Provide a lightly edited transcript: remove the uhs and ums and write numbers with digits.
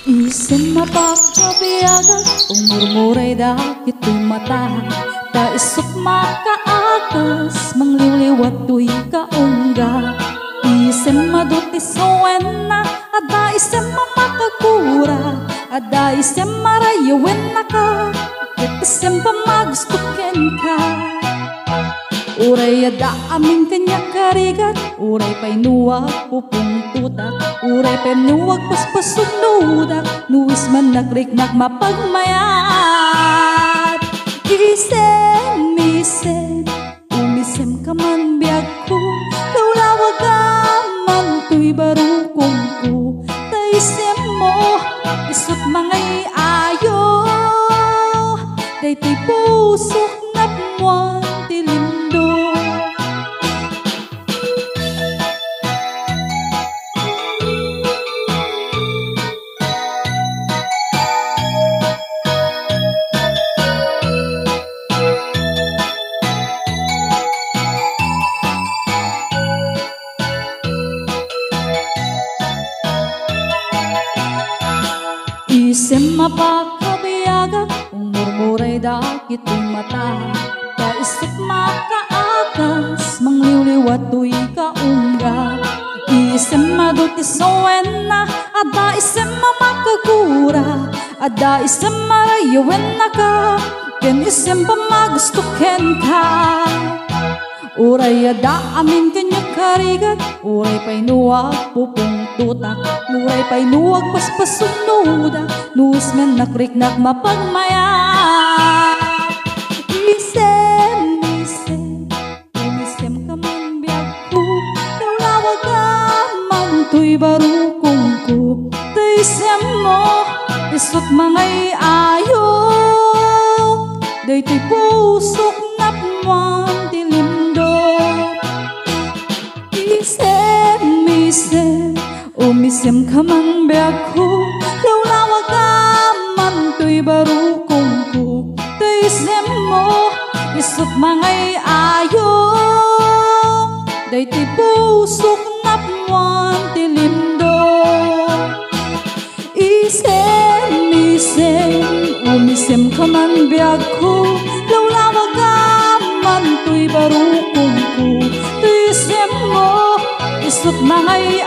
Isip mapagpabiyagan, umurmuray dakit mata. Da isip makaagas, mangliliwat tuy kaungga. Isip maduti suwena, ada isip mamakagura. Ada isip marayawin na ka, isip pamagustukin ka. Uray ada aming kanya karigat, uray pa'y nuwag pupong tutak, uray pa'y nuwag paspasog nudak, nuwis man nagriknak mapagmayat. Isem, isem, umisem ka man biyag ko, lawlawag ka man tuy barukong ko. Taisem mo, isot mangay ayo, day tuy pusok na buwan tilindo. Isip mapakabiyagan, umurmuray dakit mata. Da isip makaagas, mangliliwat tuy kaungga. Isip maduti suwena, ada isip mamakagura. Ada isip marayawin na ka, ken isip pamagustukin ka. Uray ada amin kanya karigat, uray pa'y nuwag pupong tutak, uray pa'y nuwag paspasog nudak, nuwis men nakriknak mapagmayat. Isem, isem, umisem ka man biyag ko, lawlawag ka man tuy barukong ko. Taisem mo, isot mangay ayo, day tuy pusok na buwan tilindo. Isem, isem, umisem ka man biyag ko, lawlawag ka man tuy barukong ko. Taisem mo, isot mangay ayo, day tuy pusok na buwan tilindo. Isem, isem, umisem ka man biyag ko, lawlawag ka man tuy barukong ko. Taisem mo, isot mangay